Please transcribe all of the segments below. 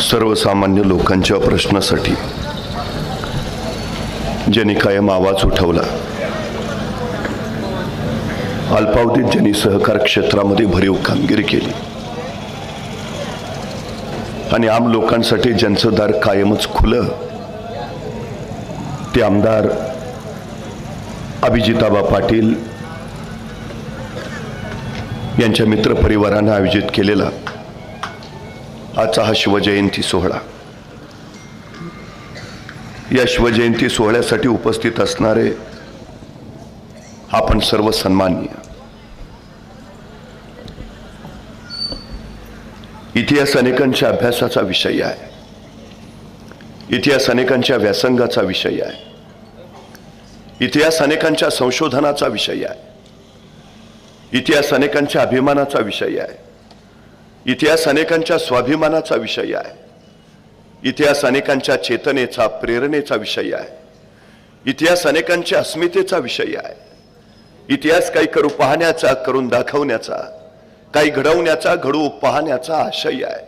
सर्वसामान्य लोकांच्या प्रश्नासाठी ज्यांनी कायम आवाज उठवला, अल्पावधीत ज्यांनी सहकार क्षेत्रामध्ये भरीव कामगिरी केली आणि आम लोकांसाठी ज्यांचं दार कायमच खुलं, ते आमदार अभिजिताबा पाटील यांच्या मित्रपरिवारानं आयोजित केलेला आजचा हा शिवजयंती सोहळा, या शिवजयंती सोहळ्यासाठी उपस्थित असणारे आपण सर्व सन्माननीय, इतिहास अनेकांच्या अभ्यासाचा विषय आहे, इतिहास अनेकांच्या व्यासंगाचा विषय आहे, इतिहास अनेकांच्या संशोधनाचा विषय आहे, इतिहास अनेकांच्या अभिमानाचा विषय आहे, इतिहास अनेकांच्या स्वाभिमानाचा विषय आहे, इतिहास अनेकांच्या चेतनेचा, प्रेरणेचा विषय आहे, इतिहास अनेकांच्या अस्मितेचा विषय आहे, इतिहास काही करू पाहण्याचा, करून दाखवण्याचा, काही घडवण्याचा, घडवू पाहण्याचा आशय आहे.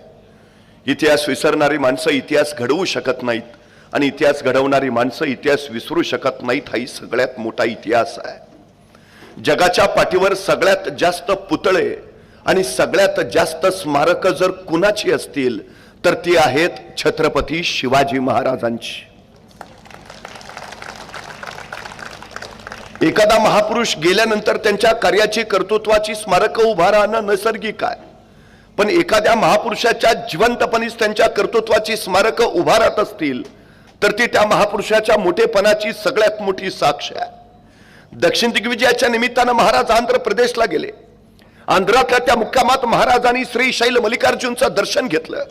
इतिहास विसरणारी माणसं इतिहास घडवू शकत नाहीत आणि इतिहास घडवणारी माणसं इतिहास विसरू शकत नाहीत. हाही सगळ्यात मोठा इतिहास आहे. जगाच्या पाठीवर सगळ्यात जास्त पुतळे आणि सगळ्यात जास्त स्मारक जर कुणाची असतील तर ती आहेत छत्रपती शिवाजी महाराजांची. एखादा महापुरुष गेल्यानंतर त्यांच्या कार्याची, कर्तृत्वाची स्मारक उभा राहणं नैसर्गिक आहे, पण एखाद्या महापुरुषाच्या जिवंतपणीच त्यांच्या कर्तृत्वाची स्मारक उभा राहत असतील तर ती त्या महापुरुषाच्या मोठेपणाची सगळ्यात मोठी साक्ष आहे. दक्षिण दिग्विजयाच्या निमित्तानं महाराज आंध्र प्रदेशला गेले. आंध्रातल्या त्या मुक्कामात महाराजांनी श्री शैल मल्लिकार्जुनचं दर्शन घेतलं.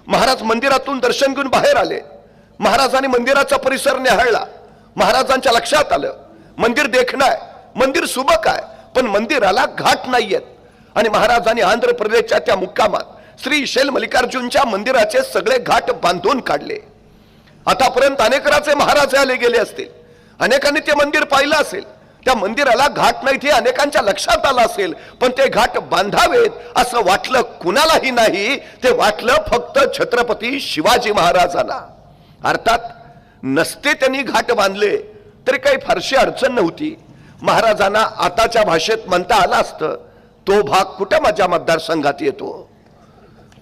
महाराज मंदिरातून दर्शन घेऊन बाहेर आले. महाराजांनी मंदिराचा परिसर निहाळला. महाराजांच्या लक्षात आलं मंदिर देखणं आहे, मंदिर सुबक आहे, पण मंदिराला घाट नाहीयेत. आणि महाराजांनी आंध्र प्रदेशच्या त्या मुक्कामात श्री शैल मल्लिकार्जुनच्या मंदिराचे सगळे घाट बांधून काढले. आतापर्यंत अनेक राजे महाराज आले गेले असतील, अनेकांनी ते मंदिर पाहिलं असेल, त्या मंदिराला घाट नाहीत हे अनेकांच्या लक्षात आलं असेल, पण ते घाट बांधावेत असं वाटलं कुणालाही नाही. ते वाटलं फक्त छत्रपती शिवाजी महाराजांना. अर्थात नसते त्यांनी घाट बांधले तरी काही फारशी अडचण नव्हती. महाराजांना आताच्या भाषेत म्हणता आलं असतं, तो भाग कुठं माझ्या मतदारसंघात येतो.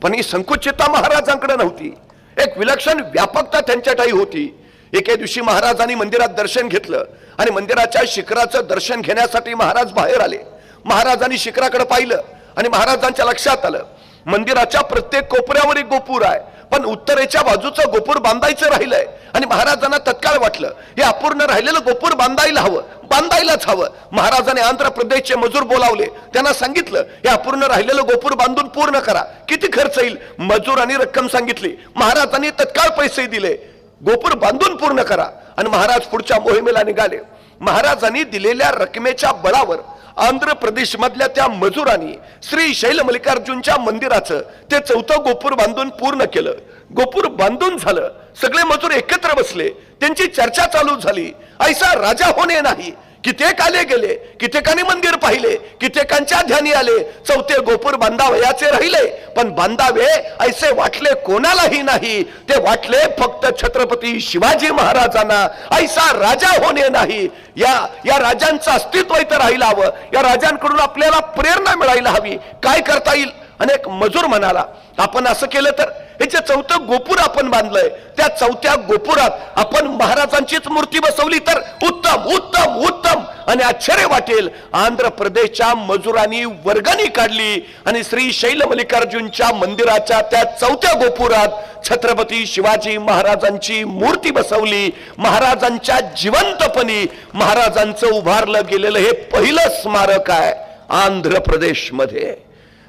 पण ही संकुचितता महाराजांकडे नव्हती, एक विलक्षण व्यापकता त्यांच्याठाई होती. एके दिवशी महाराजांनी मंदिरात दर्शन घेतलं आणि मंदिराच्या शिखराचं दर्शन घेण्यासाठी महाराज बाहेर आले. महाराजांनी शिखराकडे पाहिलं आणि महाराजांच्या लक्षात आलं मंदिराच्या प्रत्येक कोपऱ्यावर एक गोपूर आहे, पण उत्तरेच्या बाजूचं गोपूर बांधायचं राहिलंय. आणि महाराजांना तत्काळ वाटलं हे अपूर्ण राहिलेलं गोपूर बांधायलाच हवं. महाराजांनी आंध्र प्रदेशचे मजूर बोलावले, त्यांना सांगितलं हे अपूर्ण राहिलेलं गोपूर बांधून पूर्ण करा, किती खर्च येईल. मजुरांनी रक्कम सांगितली, महाराजांनी तत्काळ पैसे दिले, गोपूर बांधून पूर्ण करा. आणि महाराज पुढच्या मोहिमेला निघाले. महाराजांनी दिलेल्या रकमेच्या बळावर आंध्र प्रदेश मधल्या त्या मजुरांनी श्री शैल मल्लिकार्जुनच्या मंदिराचं ते 4थं गोपूर बांधून पूर्ण केलं. गोपूर बांधून झालं, सगळे मजूर एकत्र बसले, त्यांची चर्चा चालू झाली. ऐसा राजा होणे नाही. कित्येक आले गेले, कित्येकाने मंदिर पाहिले, कित्येकांच्या ध्यानी आले 4थे गोपूर बांधावयाचे राहिले, पण बांधावे ऐसे वाटले कोणालाही नाही. ते वाटले फक्त छत्रपती शिवाजी महाराजांना. ऐसा राजा होणे नाही. या राजांचं अस्तित्व इथं राहिलं हवं, या राजांकडून आपल्याला प्रेरणा मिळायला हवी. काय करता येईल. अनेक मजूर म्हणाला आपण असं केलं तर हे जे 4थं गोपूर आपण बांधलंय त्या 4थ्या गोपुरात आपण महाराजांचीच मूर्ती बसवली तर उत्तम उत्तम उत्तम. आणि आश्चर्य वाटेल, आंध्र प्रदेशच्या मजुरांनी वर्गणी काढली आणि श्री शैल मल्लिकार्जुनच्या मंदिराच्या त्या 4थ्या गोपुरात छत्रपती शिवाजी महाराजांची मूर्ती बसवली. महाराजांच्या जिवंतपणी महाराजांचं उभारलं गेलेलं हे पहिलं स्मारक आहे आंध्र प्रदेशमध्ये.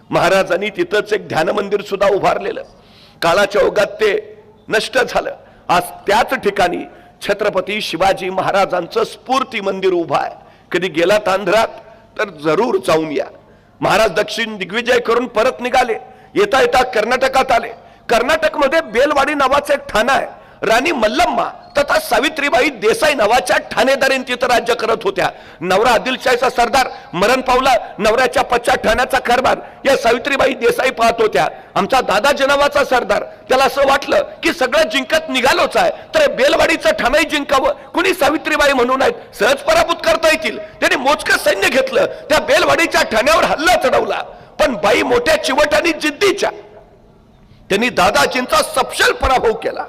महाराजांनी तिथंच एक ध्यान मंदिर सुद्धा उभारलेलं. काळाच्या ओघात ते नष्ट झालं. आज त्याच ठिकाणी छत्रपती शिवाजी महाराजांचं स्फूर्ती मंदिर उभा आहे. कधी गेलात आंध्रात तर जरूर जाऊन या. महाराज दक्षिण दिग्विजय करून परत निघाले. येता येता कर्नाटकात आले. कर्नाटकमध्ये बेलवाडी नावाचं एक ठाणं आहे. राणी मल्लम्मा तथा सावित्रीबाई देसाई नावाच्या ठाणेदारीन तिथं राज्य करत होत्या. नवरा आदिलशाहीचा सरदार मरण पावला, नवऱ्याच्या पश्चात ठाण्याचा कारभार या सावित्रीबाई देसाई पाहत होत्या. आमचा दादाजी नावाचा सरदार, त्याला असं वाटलं की सगळं जिंकत निघालोच आहे, तर बेलवाडीचं ठाणंही जिंकावं, कुणी सावित्रीबाई म्हणून आहेत, सहज पराभूत करता येतील. त्यांनी मोजकं सैन्य घेतलं, त्या बेलवाडीच्या ठाण्यावर हल्ला चढवला. पण बाई मोठ्या चिवट आणि जिद्दीच्या, त्यांनी दादाजींचा सपशेल पराभव केला.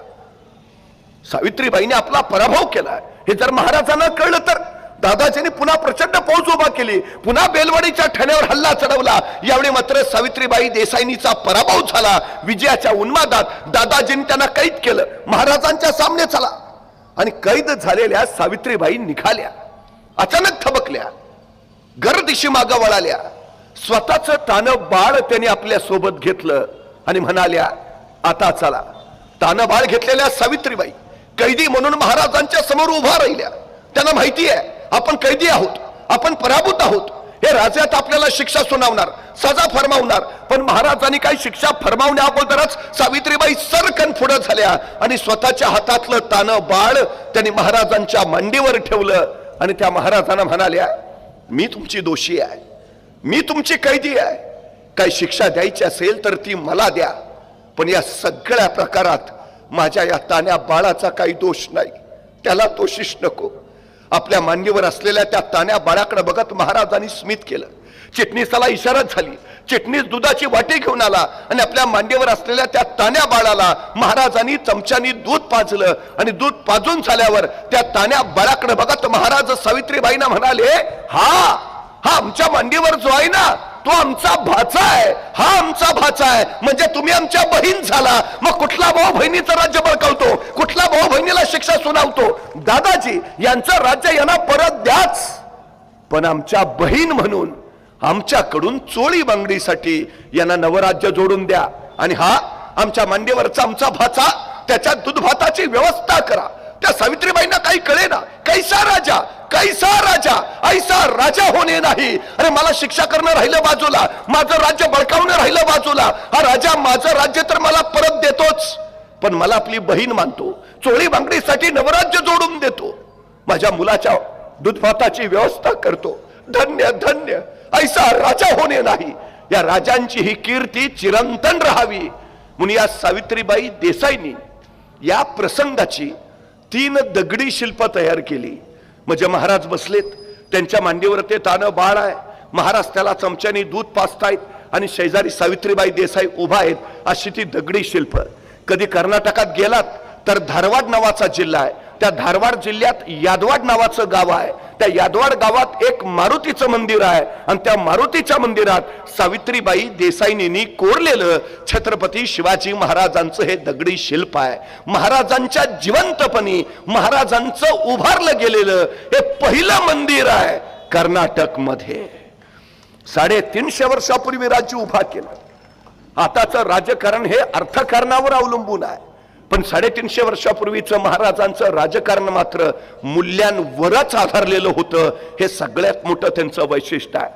सावित्रीबाईने आपला पराभव केला. हे जर महाराजांना कळलं तर दादाजींनी पुन्हा प्रचंड फौज उभा केली, पुन्हा बेलवाडीच्या ठाण्यावर हल्ला चढवला. यावेळी मात्र सावित्रीबाई देसाईंचा पराभव झाला. विजयाच्या उन्मादात दादाजींनी त्यांना कैद केलं, महाराजांच्या सामने चला. आणि कैद झालेल्या सावित्रीबाई निघाल्या, अचानक थबकल्या, गर्दिशी मागं वळाल्या. स्वतःच तानं बाळ त्यांनी आपल्या सोबत घेतलं आणि म्हणाल्या, आता चला. तानं बाळ घेतलेल्या सावित्रीबाई कैदी म्हणून महाराजांच्या समोर उभा राहिल्या. त्यांना माहिती आहे आपण कैदी आहोत, आपण पराभूत आहोत. हे राजात आपल्याला शिक्षा सुनावणार, सजा फरमावणार. पण महाराजांनी काही शिक्षा फरमावण्या अगोदरच सावित्रीबाई सरकन पुढे झाल्या आणि स्वतःच्या हातातलं तानं बाळ त्यांनी महाराजांच्या मांडीवर ठेवलं आणि त्या महाराजांना म्हणाल्या, मी तुमची दोषी आहे, मी तुमची कैदी आहे. काही शिक्षा द्यायची असेल तर ती मला द्या, पण या सगळ्या प्रकारात माझ्या या तान्या बाळाचा काही दोष नाही, त्याला दोषीच नको. आपल्या मांडीवर असलेल्या त्या तान्या बाळाकडे बघत महाराजांनी स्मित केलं. चिटणीसाला इशारा झाली, चिटणीस दुधाची वाटी घेऊन आला आणि आपल्या मांडीवर असलेल्या त्या तान्या बाळाला महाराजांनी चमच्यानी दूध पाजलं. आणि दूध पाजून झाल्यावर त्या तान्या बाळाकडे बघत महाराज सावित्रीबाईंना म्हणाले, हा आमच्या मांडीवर जो आहे ना तो आमचा भाचा आहे, हा आमचा भाचा आहे, म्हणजे तुम्ही आमच्या बहीण झाला. मग कुठला भाऊ बहिणीचं राज्य बळकावतो, कुठला भाऊ बहिणीला शिक्षा सुनावतो? दादाजी यांचं राज्य यांना परत द्याच, पण आमच्या बहीण म्हणून आमच्याकडून चोळी बांगडीसाठी यांना नवराज्य जोडून द्या. आणि हा आमच्या मांडीवरचा आमचा भाचा, त्याच्या दूध भाताची व्यवस्था करा. त्या सावित्रीबाईंना काही कळे ना, कैसा राजा कैसा राजा, ऐसा राजा होणे नाही. अरे मला शिक्षा करणं राहिलं बाजूला, माझं राज्य बळकावणं राहिलं बाजूला. हा राजा माझं राज्य तर मला परत देतोच, पण मला आपली बहीण मानतो, चोळी बांगडीसाठी नवराज्य जोडून देतो, माझ्या मुलाच्या दूधभाताची व्यवस्था करतो. धन्य धन्य, ऐसा राजा होणे नाही. या राजांची ही कीर्ती चिरंतन राहावी म्हणून या सावित्रीबाई देसाईंनी या प्रसंगाची 3 दगडी शिल्प तयार केली. म्हणजे महाराज बसलेत, त्यांच्या मांडीवर ते तानं बाळ आहे, महाराज त्याला चमच्याने दूध पाजतायत आणि शेजारी सावित्रीबाई देसाई उभा आहेत. अशी ती दगडी शिल्प. कधी कर्नाटकात गेलात तर धारवाड नावाचा जिल्हा आहे, त्या धारवाड जिल्ह्यात यादवाड नावाचं गाव आहे. त्या यादवाड गावात एक मारुतीचं मंदिर आहे आणि त्या मारुतीच्या मंदिरात सावित्रीबाई देसाईंनी कोरलेलं छत्रपती शिवाजी महाराजांचं हे दगडी शिल्प आहे. महाराजांच्या जिवंतपणी महाराजांचं उभारलं गेलेलं हे पहिलं मंदिर आहे कर्नाटक मध्ये. 350 वर्षापूर्वी राज्य उभा केलं. आताचं राजकारण हे अर्थकारणावर अवलंबून आहे, पण 350 वर्षापूर्वीचं महाराजांचं राजकारण मात्र मूल्यांवरच आधारलेलं होतं. हे सगळ्यात मोठं त्यांचं वैशिष्ट्य आहे.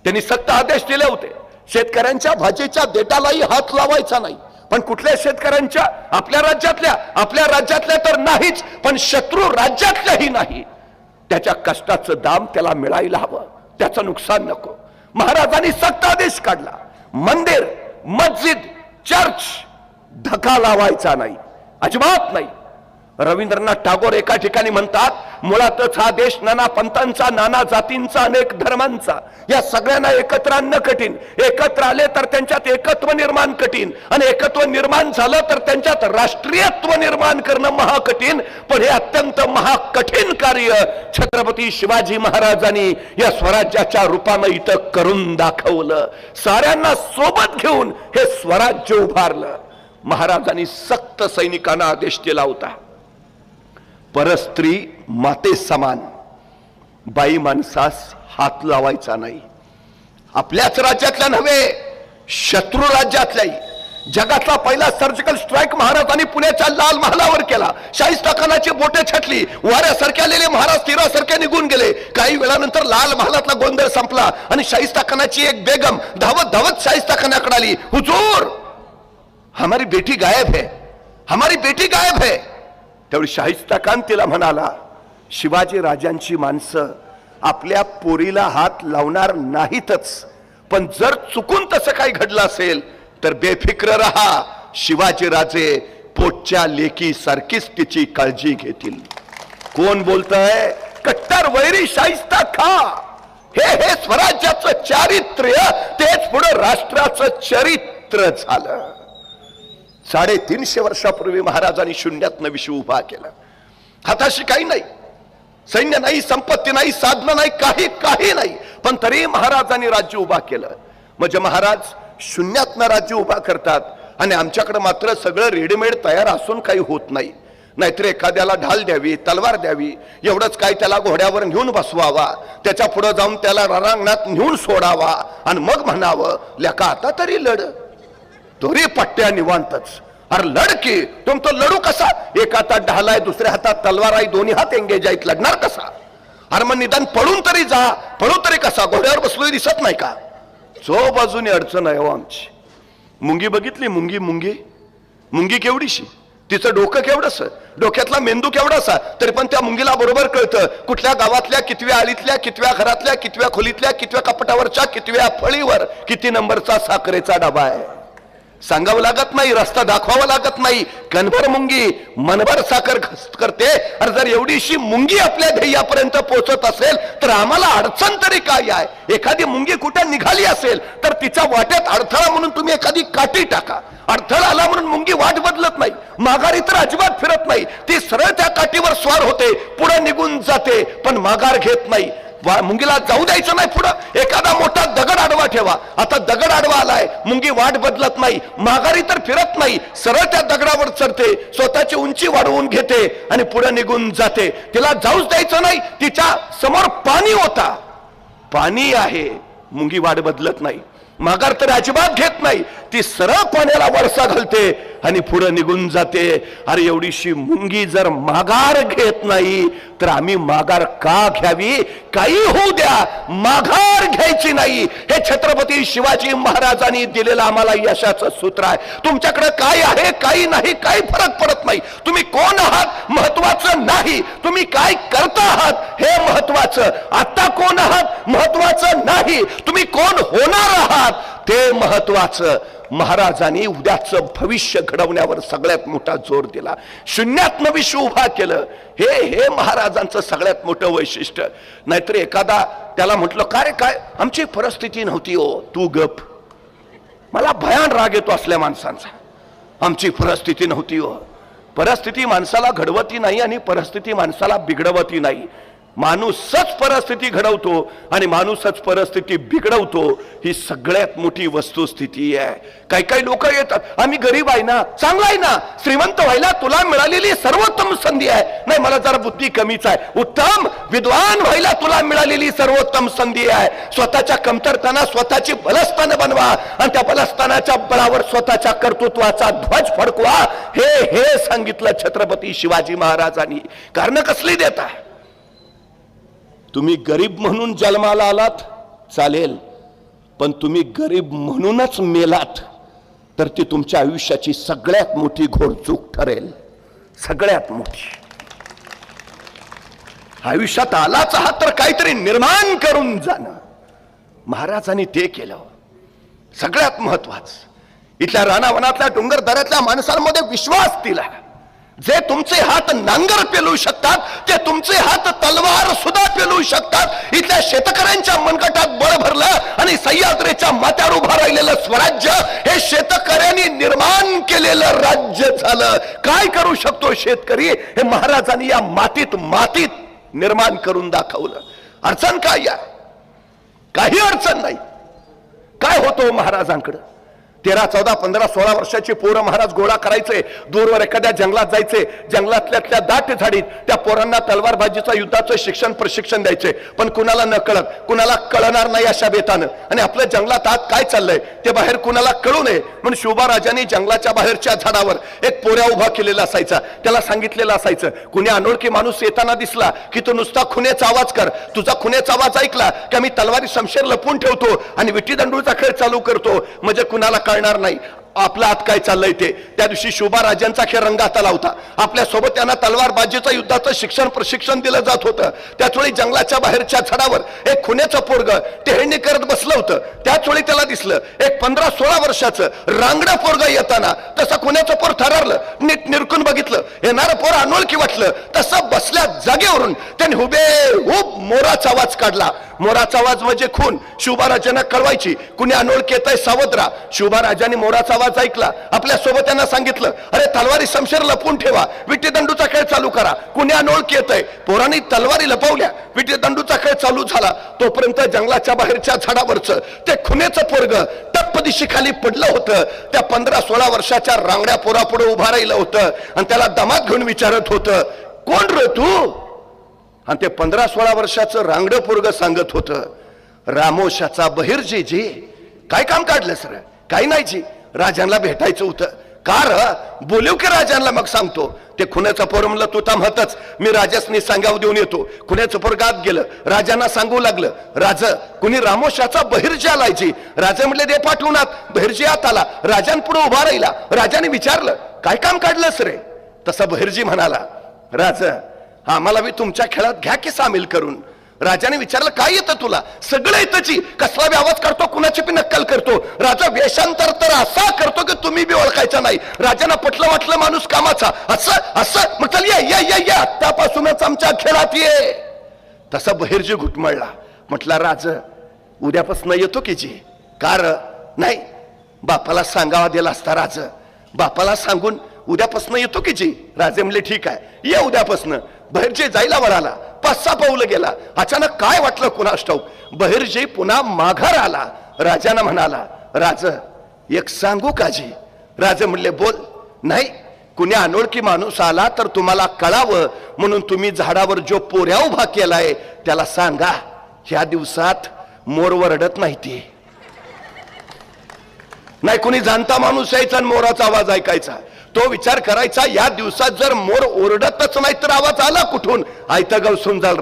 त्यांनी सक्त आदेश दिले होते, शेतकऱ्यांच्या भाजीच्या देठालाही हात लावायचा नाही. पण कुठल्या शेतकऱ्यांच्या? आपल्या राज्यातल्या तर नाहीच, पण शत्रू राज्यातल्याही नाही. त्याच्या कष्टाचं दाम त्याला मिळायला हवं, त्याचं नुकसान नको. महाराजांनी सक्त आदेश काढला, मंदिर, मस्जिद, चर्च धक्का लावायचा नाही, अजिबात नाही. रवींद्रनाथ टागोर एका ठिकाणी म्हणतात, मुळातच हा देश नाना पंथांचा, नाना जातींचा, अनेक धर्मांचा, या सगळ्यांना एकत्र आणणं कठीण. एकत्र आले तर त्यांच्यात एकत्व निर्माण कठीण, आणि एकत्व निर्माण झालं तर त्यांच्यात राष्ट्रीयत्व निर्माण करणं महाकठीण. पण हे अत्यंत महाकठीण कार्य छत्रपती शिवाजी महाराजांनी या स्वराज्याच्या रूपानं इथं करून दाखवलं. साऱ्यांना सोबत घेऊन हे स्वराज्य उभारलं. महाराजांनी सक्त सैनिकांना आदेश दिला होता, परस्त्री माते समान, बाई माणसास हात लावायचा नाही. आपल्याच राज्यातल्या नव्हे, शत्रू राज्यातल्याही. जगातला पहिला सर्जिकल स्ट्राईक महाराजांनी पुण्याच्या लाल महालावर केला. शाहिस्ताखानाची बोटे छटली, वाऱ्यासारखे आलेले महाराज तीरासारखे निघून गेले. काही वेळानंतर लाल महालातला गोंधळ संपला आणि शाहिस्ताखानाची एक बेगम धावत धावत शाहिस्ताखानाकडे आली. हुजूर, हमारी बेटी गायब है, हमारी बेटी गायब है. त्यावेळी शाहिस्ता खान तिला म्हणाला, शिवाजी राजांची माणसं आपल्या पोरीला हात लावणार नाहीतच, पण जर चुकून तसं काही घडलं असेल तर बेफिक्र रहा, शिवाजी राजे पोटच्या लेकी सारखीच तिची काळजी घेतील. कोण बोलतंय? कट्टर वैरी शाहिस्ता खान. हे स्वराज्याचं चारित्र्य, तेच पुढे राष्ट्राचं चरित्र झालं. 350 वर्षापूर्वी महाराजांनी शून्यातनं विश्व उभा केला. हाताशी काही नाही, सैन्य नाही, संपत्ती नाही, साधनं नाही, काही नाही, पण तरी महाराजांनी राज्य उभा केलं. म्हणजे महाराज शून्यातनं राज्य उभा करतात आणि आमच्याकडे मात्र सगळं रेडीमेड तयार असून काही होत नाही. नाहीतर एखाद्याला ढाल द्यावी, तलवार द्यावी, एवढंच काय त्याला घोड्यावर घेऊन बसवावा, त्याच्या पुढे जाऊन त्याला रणांगणात नेऊन सोडावा आणि मग म्हणावं, लेका आता तरी लढ, तोरी पट्ट्या निवांतच. अरे लढ की, तुम तो लढू कसा? एक हातात ढाल आहे, दुसऱ्या हातात तलवार आहे, दोन्ही हात एंगेज आहेत, लढणार कसा? अरे मग निदान पळून तरी जा, पळू तरी कसा? घोड्यावर बसलोय दिसत नाही का? चो बाजूने अडचण आहे हो आमची. मुंगी बघितली? मुंगी केवढीशी, तिचं डोकं केवढंस, डोक्यातला मेंदू केवढासा, तरी पण त्या मुंगीला बरोबर कळतं कुठल्या गावातल्या कितव्या आळीतल्या, कितव्या घरातल्या, कितव्या खोलीतल्या, कितव्या कपाटावरच्या, कितव्या फळीवर किती नंबरचा साखरेचा डबा आहे. सांगावं लागत नाही, रस्ता दाखवावा लागत नाही. कणभर मुंगी मनभर साखर करते. अरे जर एवढीशी मुंगी आपल्या ध्येयापर्यंत पोहोचत असेल तर आम्हाला अडचण तरी काय आहे? एखादी मुंगी कुठे निघाली असेल तर तिच्या वाट्यात अडथळा म्हणून तुम्ही एखादी काठी टाका. अडथळा आला म्हणून मुंगी वाट बदलत नाही, माघारी तर अजिबात फिरत नाही. ती सरळ त्या काठीवर स्वार होते, पुढे निघून जाते, पण माघार घेत नाही. मुंगीला जाऊ द्यायचं नाही पुढं. एखादा मोठा दगड आडवा ठेवा. आता दगड आडवा आलाय, मुंगी वाट बदलत नाही, माघारी तर फिरत नाही, सरळ त्या दगडावर चढते, स्वतःची उंची वाढवून घेते आणि पुढे निघून जाते. तिला जाऊच द्यायचं नाही. तिच्या समोर पाणी होता, पाणी आहे, मुंगी वाट बदलत नाही, माघार तर अजिबात घेत नाही. ती सरळ पाण्याला वळसा घालते आणि पुढे निघून जाते. अरे एवढीशी मुंगी जर माघार घेत नाही तर आम्ही माघार का घ्यावी? काही होऊ द्या, माघार घ्यायची नाही. हे छत्रपती शिवाजी महाराजांनी दिलेलं आम्हाला यशाचं सूत्र आहे. तुमच्याकडे काय आहे, काही नाही, काही फरक पडत नाही. तुम्ही कोण आहात महत्वाचं नाही, तुम्ही काय करता आहात हे महत्वाचं. आता कोण आहात महत्वाचं नाही, तुम्ही कोण होणार आहात ते महत्वाचं. महाराजांनी उद्याचं भविष्य घडवण्यावर सगळ्यात मोठा जोर दिला. शून्यातनं विश्व उभा केलं. हे महाराजांचं सगळ्यात मोठं वैशिष्ट्य. नाहीतर एखादा त्याला म्हटलं, काय आमची परिस्थिती नव्हती हो, तू गप. मला भयान राग येतो असल्या माणसांचा. आमची परिस्थिती नव्हती हो. परिस्थिती माणसाला घडवती नाही आणि परिस्थिती माणसाला बिघडवती नाही. माणूसच परिस्थिती घडवतो आणि माणूसच परिस्थिती बिघडवतो. ही सगळ्यात मोठी वस्तुस्थिती आहे. काही लोक येतात, आम्ही गरीब आहे ना, चांगला आहे ना, श्रीमंत व्हायला तुला मिळालेली सर्वोत्तम संधी आहे. नाही, मला जरा बुद्धी कमीच आहे. उत्तम विद्वान व्हायला तुला मिळालेली सर्वोत्तम संधी आहे. स्वतःच्या कमतरताना स्वतःची बलस्थान बनवा आणि त्या बलस्थानाच्या बळावर स्वतःच्या कर्तृत्वाचा ध्वज फडकवा. हे सांगितलं छत्रपती शिवाजी महाराजांनी. कारण कसली देता? तुम्ही गरीब म्हणून जन्माला आलात चालेल, पण तुम्ही गरीब म्हणूनच मेलात तर ती तुमच्या आयुष्याची सगळ्यात मोठी घोरचूक ठरेल. सगळ्यात मोठी. आयुष्यात आलाच आहात तर काहीतरी निर्माण करून जाणं. महाराजांनी ते केलं. सगळ्यात महत्वाचं, इथल्या रानावनातल्या डोंगर दऱ्यातल्या माणसांमध्ये विश्वास दिला. जे तुमचे हात नांगर पेलू शकतात ते तुमचे हात तलवार सुद्धा पेलू शकतात. इथल्या शेतकऱ्यांच्या मनगटात बळ भरलं आणि सह्याद्रीच्या माथ्यावर उभा राहिलेलं स्वराज्य हे शेतकऱ्यांनी निर्माण केलेलं राज्य झालं. काय करू शकतो शेतकरी हे महाराजांनी या मातीत निर्माण करून दाखवलं. अडचण काय आहे? काही अडचण नाही. काय होतो महाराजांकडे? 13, 14, 15, 16 वर्षाची पोरं महाराज गोळा करायचे, दूरवर एखाद्या जंगलात जायचे, जंगलातल्या दाट झाडीत त्या पोरांना तलवारबाजीचं युद्धाचं प्रशिक्षण द्यायचे. पण कुणाला न कळत, कुणाला कळणार नाही अशा बेतानं. आणि आपल्या जंगलात आत काय चाललंय ते बाहेर कुणाला कळू नये म्हणून शिवबाराजांनी जंगलाच्या बाहेरच्या झाडावर एक पोऱ्या उभा केलेला असायचा. त्याला सांगितलेलं असायचं, कुणी अनोळखी माणूस येताना दिसला की तो नुसता खुनेचा आवाज कर. तुझा खुनेचा आवाज ऐकला की मी तलवारी शमशेर लपवून ठेवतो आणि विट्टी दंडूचा खेळ चालू करतो, म्हणजे कुणाला कळणार नाही. आपल्या हात काय चाललंय ते. त्या दिवशी शोभा राजांचा खेळ रंगात आला होता. आपल्या सोबत त्यांना तलवारबाजीचं युद्धाचं प्रशिक्षण दिलं जात होतं. त्याच वेळी जंगलाच्या बाहेरच्या झाडावर एक खुन्याचं पोरग टेहळणी करत बसलं होतं. त्याच वेळी त्याला दिसलं एक 15-16 वर्षाचं रांगडं पोरग येताना. तसं खुन्याचं पोर थरारलं, नीट निरकून बघितलं, येणारं पोर अनोळखी वाटलं. तसं बसल्या जागेवरून त्याने हुबेहूब मोराचा आवाज काढला. मोराचा आवाज म्हणजे खून शोभाराजांना कळवायची. कुणी अनोळखी येतंय सावध राहा. शोभाराजांनी मोराचा आवाज ऐकला. आपल्या सोबत त्यांना सांगितलं, अरे तलवारी शमशेर लपवून ठेवा, विटीदंडूचा खेळ चालू करा, कुणी अनोळखी येतंय. पोरांनी तलवारी लपवल्या, विटीदंडूचा खेळ चालू झाला. तोपर्यंत जंगलाच्या बाहेरच्या झाडावरचं ते खुनेचं पोरग टप्प दिशेखाली पडलं होतं. त्या 15-16 वर्षाच्या रांगड्या पोरापुढे उभा राहिलं होतं आणि त्याला दमात घेऊन विचारत होतं, कोण रे तू? आणि ते 15-16 वर्षाचं रांगडं पोरग सांगत होतं, रामोशाचा बहिर्जी जी. काय काम काढलं सर? काही नाही जी, राजांना भेटायचं होतं. कार बोलू की राजांना? मग सांगतो. ते खुन्याचं पोर म्हणलं, तू थांबतच, मी राजासनी सांगाव देऊन येतो. खुन्याचं पोर गात गेलं, राजांना सांगू लागलं, राज कुणी रामोशाचा बहिर्जी आलाय जी. राजा म्हणले, दे पाठवूनात. बहिर्जी आत आला, राजांपुढे उभा राहिला. राजाने विचारलं, काय काम काढलंस रे? तसा बहिर्जी म्हणाला, राज आम्हाला मी तुमच्या खेळात घ्या की सामील करून. राजाने विचारलं, काय येतं तुला? सगळं येतची. कसला बी आवाज करतो, कुणाची बी नक्कल करतो. राजा वेषांतर तर असा करतो की तुम्ही बी ओळखायचा नाही. राजांना पटलं वाटलं माणूस कामाचा. असं असं मग चल ये आत्तापासूनच आमच्या खेळात ये. तसा बहिर्जी घुटमळला. म्हटला, राज उद्यापासून येतो की जी. कार नाही, बापाला सांगावा दिला असता. राज बापाला सांगून उद्यापासून येतो की जी. राजे म्हणले, ठीक आहे, ये उद्यापासून. बहिर्जी जायला वळाला, 5-6 पाऊलं गेला. अचानक काय वाटलं कुणास ठाऊक, बहिर्जी पुन्हा माघार आला. राजानं म्हणाला, राज एक सांगू का जी? राजे म्हणले, बोल. नाही, कुणी अनोळखी माणूस आला तर तुम्हाला कळावं म्हणून तुम्ही झाडावर जो पोऱ्या उभा केलाय त्याला सांगा, ह्या दिवसात मोर वरडत नाही. ती नाही, कुणी जाणता माणूस यायचा आणि मोराचा आवाज ऐकायचा. तो विचार करायचा, या दिवसात जर मोर ओरडतच नाही तर आवाज आला कुठून? आयतं गाव सुंजाल.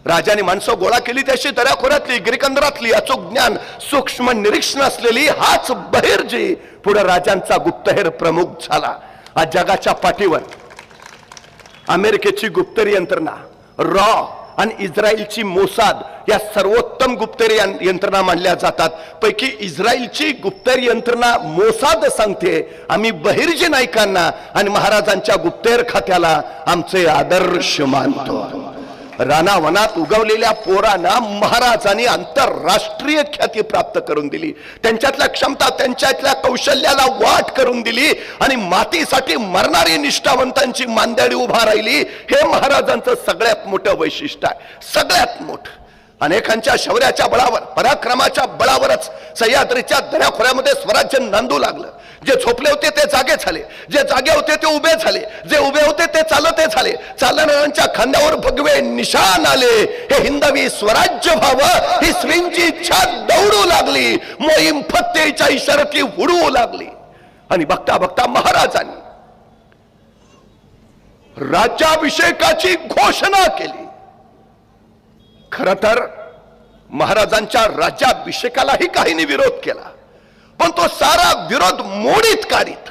राजाने माणसं गोळा केली, त्याशी दऱ्याखोऱ्यातली गिरिकंदरातली अचूक ज्ञान सूक्ष्म निरीक्षण असलेली हाच बहिर्जी पुढे राजांचा गुप्तहेर प्रमुख झाला. आज जगाच्या पाठीवर अमेरिकेची गुप्तहेर यंत्रणा रॉ आणि इस्रायलची मोसाद या सर्वोत्तम गुप्तहेर यंत्रणा मानल्या जातात. पैकी इस्रायलची गुप्तहेर यंत्रणा मोसाद सांगते, आम्ही बहिर्जी नायकांना आणि महाराजांच्या गुप्तहेर खात्याला आमचे आदर्श मानतो. रानावनात उगवलेल्या पोरांना महाराजांनी आंतरराष्ट्रीय ख्याती प्राप्त करून दिली. त्यांच्यातल्या क्षमता, त्यांच्यातल्या कौशल्याला वाट करून दिली आणि मातीसाठी मरणारी निष्ठावंतांची मांदेडी उभा राहिली. हे महाराजांचं सगळ्यात मोठं वैशिष्ट्य आहे, सगळ्यात मोठं. अनेकांच्या शौर्याच्या बळावर, पराक्रमाच्या बळावरच सह्याद्रीच्या दऱ्याखोऱ्यामध्ये स्वराज्य नांदू लागलं. जे झोपले होते ते जागे झाले, जे जागे होते ते उभे झाले, जे उभे होते ते चालते झाले. चालणाऱ्यांच्या खांद्यावर भगवे निशाण आले. हे हिंदवी स्वराज्य व्हावं ही श्रींची इच्छा दौडू लागली. मोहीम फत्तेच्या इशाराची उडवू लागली. आणि बघता बघता महाराजांनी राज्याभिषेकाची घोषणा केली. खर तर महाराजांच्या राज्याभिषेकालाही काहींनी विरोध केला, पण तो सारा विरोध मोडीत काढीत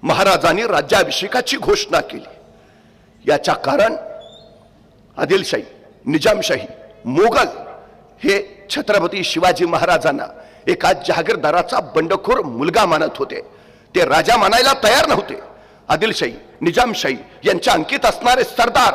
महाराजांनी राज्याभिषेकाची घोषणा केली. याच्या कारण आदिलशाही, निजामशाही, मोगल हे छत्रपती शिवाजी महाराजांना एका जहागीरदाराचा बंडखोर मुलगा मानत होते. ते राजा मानायला तयार नव्हते. आदिलशाही, निजामशाही यांच्या अंकित असणारे सरदार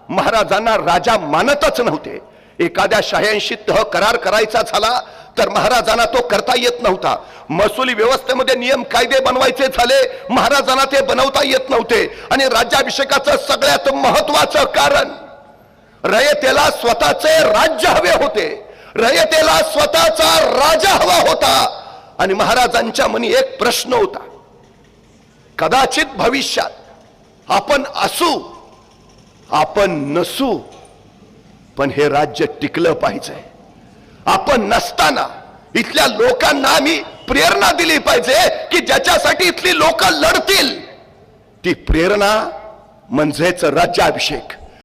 महाराजांना राजा मानतच नव्हते. एखाद्या शाह्यांशी तह करार करायचा झाला तर महाराजांना तो करता येत नव्हता. महसुली व्यवस्थेमध्ये नियम कायदे बनवायचे झाले, महाराजांना ते बनवता येत नव्हते. आणि राज्याभिषेकाचं सगळ्यात महत्वाचं कारण, रयतेला स्वतःचे राज्य हवे होते, रयतेला स्वतःचा राजा हवा होता. आणि महाराजांच्या मनी एक प्रश्न होता, कदाचित भविष्यात आपण असू, आपण नसू, पण हे राज्य टिकलं पाहिजे. आपण नसताना इथल्या लोकांना आम्ही प्रेरणा दिली पाहिजे की ज्याच्यासाठी इथली लोक लढतील. ती प्रेरणा म्हणजेच राज्याभिषेक.